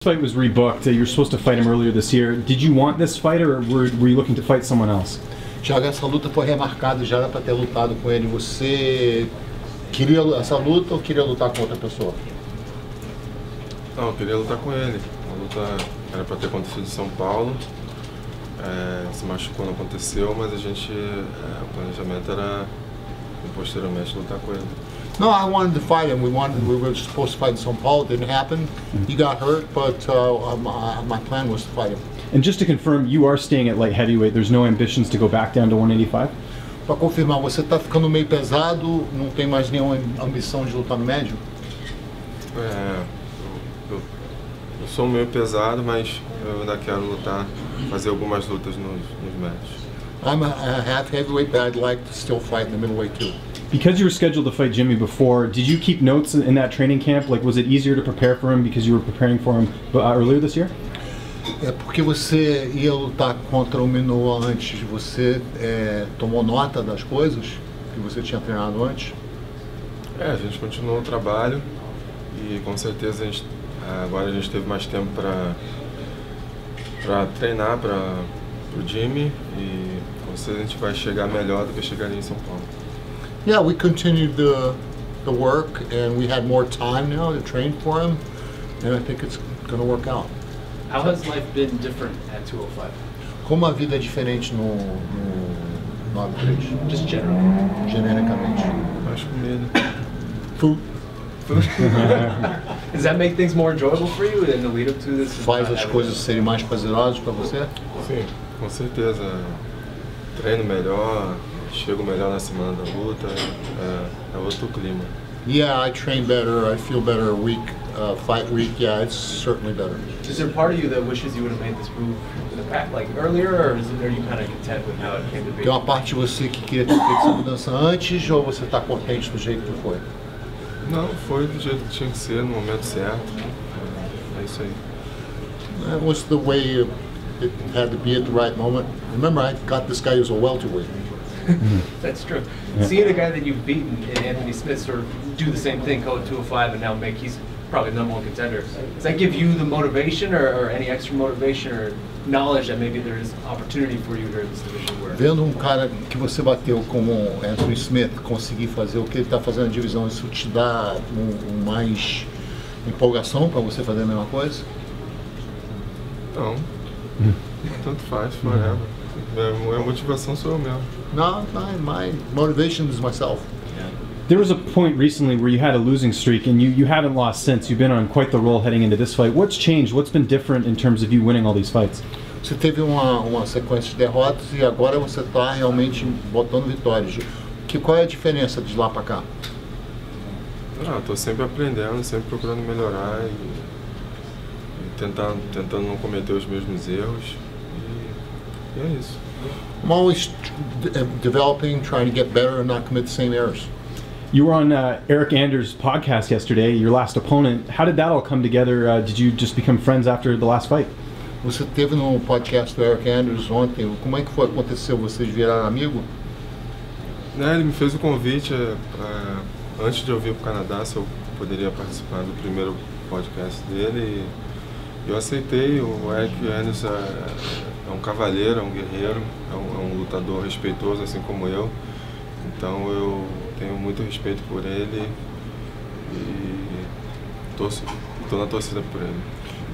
fight was rebooked. You were supposed to fight him earlier this year. Did you want this fight, or were you looking to fight someone else? Thiago, essa luta foi remarcada, já era para ter lutado com ele. Você queria essa luta ou queria lutar com outra pessoa? Não, eu queria lutar com ele. A luta era para ter acontecido em São Paulo. Se machucou, não aconteceu, mas a gente, o planejamento era posteriormente lutar com ele. No, I wanted to fight him. We were supposed to fight in São Paulo. It didn't happen. He got hurt, but my plan was to fight him. And just to confirm, you are staying at light heavyweight. There's no ambitions to go back down to 185? Para confirmar, você está ficando meio pesado, não tem mais nenhuma ambição de lutar no médio? Eu sou meio pesado, mas eu ainda quero lutar, fazer algumas lutas nos médios. I'm a half heavyweight, but I'd like to still fight in the middleweight too. Because you were scheduled to fight Jimmy before, did you keep notes in that training camp? Like, was it easier to prepare for him because you were preparing for him earlier this year? É porque você ia lutar contra o Manuwa antes, você tomou nota das coisas que você tinha treinado antes? A gente continuou o trabalho e com certeza agora a gente teve mais tempo para treinar para o Jimmy e com certeza a gente vai chegar melhor do que chegaria em São Paulo. Yeah, we continued the work and we had more time now to train for him, and I think it's going to work out. How has life been different at 205? Como a vida é diferente no 93? Just generally. Genericamente. Acho comida. Food. Does that make things more enjoyable for you in the lead up to this? Faz as coisas serem mais prazerosas para você? Sim, com certeza. Treino melhor, chego melhor na semana da luta, é outro clima. Yeah, I train better, I feel better fight week, yeah, it's certainly better. Is there part of you that wishes you would have made this move in the past, like earlier, or are you kind of content with how it came to be? Tem uma parte de você que queria ter feito essa mudança antes, ou você está contente do jeito que foi? Não, foi do jeito que tinha que ser, no momento certo. É isso aí. That was the way it had to be at the right moment. Remember, I got this guy who's a welterweight. That's true. Yeah. Seeing a guy that you've beaten in Anthony Smith sort of do the same thing, go at 205, and now he's probably the #1 contender. Does that give you the motivation or any extra motivation or knowledge that maybe there is opportunity for you here in this division? Vendo cara que você bateu como Anthony Smith conseguir fazer o que ele está fazendo na divisão, isso te dá mais empolgação para você fazer a mesma coisa? Não. Tanto faz, forever. Minha motivação sou eu mesmo. No, my motivation is myself. There was a point recently where you had a losing streak and you haven't lost since. You've been on quite the roll heading into this fight. What's changed? What's been different in terms of you winning all these fights? Você teve uma sequência de derrotas e agora você está realmente botando vitórias. Qual é a diferença de lá para cá? Estou sempre aprendendo, sempre procurando melhorar e tentando não cometer os mesmos erros. E é isso. I'm always developing, trying to get better and not commit the same errors. You were on Eric Anders' podcast yesterday, your last opponent. How did that all come together? Did you just become friends after the last fight? Você teve no podcast do Eric Anders ontem. Como é que foi aconteceu? Vocês viraram amigo? Ele me fez o convite antes de eu vir para o Canadá, se eu poderia participar do primeiro podcast dele. E eu aceitei. O Eric Anders é um cavalheiro, é um guerreiro, é um lutador respeitoso, assim como eu. Então eu tenho muito respeito por ele e estou na torcida por ele.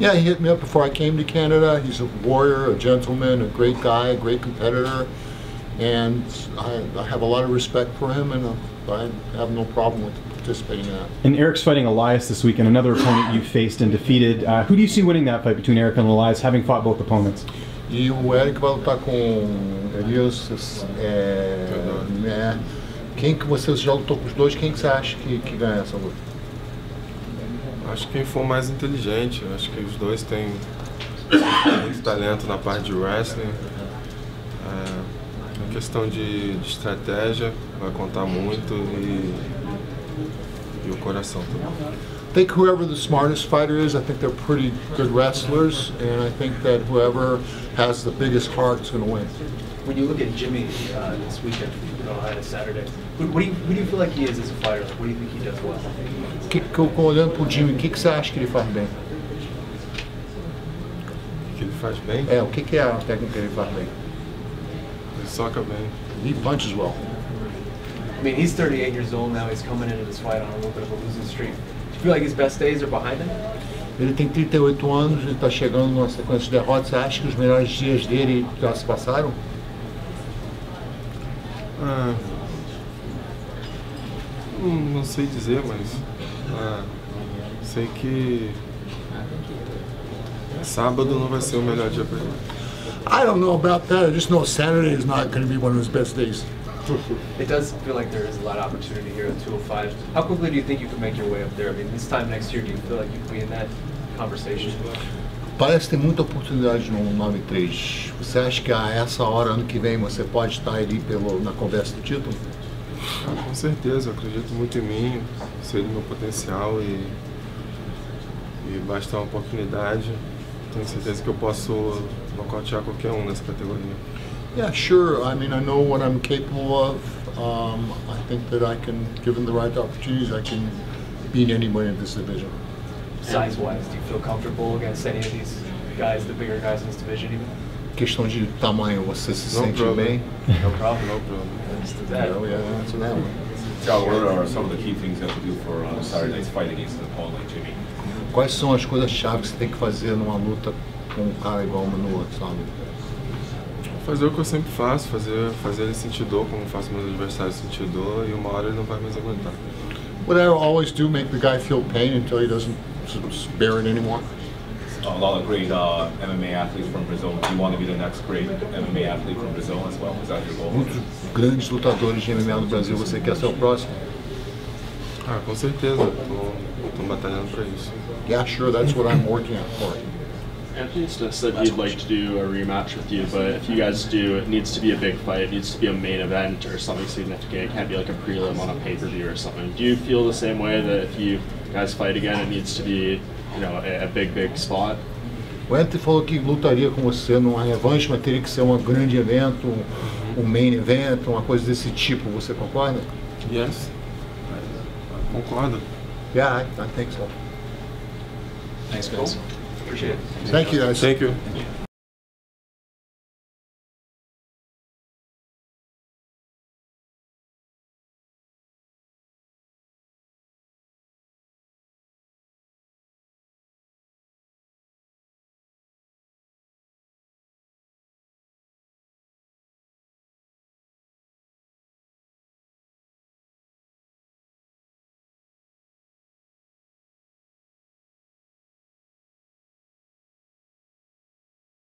Yeah, he hit me up before I came to Canada. He's a warrior, a gentleman, a great guy, a great competitor, and I have a lot of respect for him, and I have no problem with participating in that. And Eric's fighting Elias this weekend, another opponent you faced and defeated. Who do you see winning that fight between Eric and Elias, having fought both opponents? E o Eric vai lutar com Elias. Quem que você já lutou com os dois? Quem que você acha que ganha essa luta? Acho que quem for mais inteligente. Acho que os dois têm muito talento na parte de wrestling. A questão de estratégia vai contar muito e o coração também. I think whoever the smartest fighter is, I think they're pretty good wrestlers, and I think that whoever has the biggest heart is going to win. When you look at Jimmy this weekend, on Saturday, who do you feel like he is as a fighter? What do you think he does well? Olhando para o Jimmy, o que você acha que ele faz bem? faz bem? O que é a técnica que ele faz bem? Ele soca bem. He punches well. I mean, he's 38 years old now. He's coming into this fight on a little bit of a losing streak. Do you feel like his best days are behind him? Ele tem 38 anos, ele está chegando numa sequência de derrotas. Você acha que os melhores dias dele já se passaram? Não sei dizer, mas sei que sábado não vai ser o melhor dia para ele. I don't know about that. I just know Saturday is not going to be one of his best days. It does feel like there is a lot of opportunity here at 205. How quickly do you think you can make your way up there? I mean, this time next year, do you feel like you could be in that conversation? Parece ter muita oportunidade no 93. Você acha que a essa hora, ano que vem, você pode estar ali na conversa do título? Com certeza, eu acredito muito em mim, sei do meu potencial e basta uma oportunidade. Tenho certeza que eu posso nocautear qualquer um nessa categoria. Yeah, sure. I mean, I know what I'm capable of. I think that I can, given the right opportunities, I can beat anybody in this division. Size-wise, do you feel comfortable against any of these guys, the bigger guys in this division even? Questão de tamanho, você se No sente problem. bem? No problem. No problem. Understood that. Yeah, answer that one. Thiago, what are some of the key things you have to do for Saturday's fight against an opponent like Jimi? Quais são as coisas-chave que você tem que fazer numa luta com um cara igual o Manuwa, sabe? Fazer o que eu sempre faço, fazer ele sentir dor, como eu faço meus adversários sentir dor, e uma hora ele não vai mais aguentar. What I always do, make the guy feel pain until he doesn't bear it anymore. A lot of great MMA athletes from Brazil. Do you want to be the next great MMA athlete from Brazil as well? Is that your goal? Muitos grandes lutadores de MMA no Brasil, você quer ser o próximo? Com certeza, tô batalhando para isso. Yeah, sure, that's what I'm working on for. Anthony said he'd like to do a rematch with you, but if you guys do, it needs to be a big fight. It needs to be a main event or something significant. It can't be like a prelim on a pay-per-view or something. Do you feel the same way that if you guys fight again, it needs to be, you know, a big spot? O Anthony falou que lutaria com você numa revanche, mas teria que ser um grande evento, um main event, uma coisa desse tipo. Você concorda? Yes. Concordo. Yeah, I think so. Thanks, guys. Appreciate it. Thank you, guys. Thank you.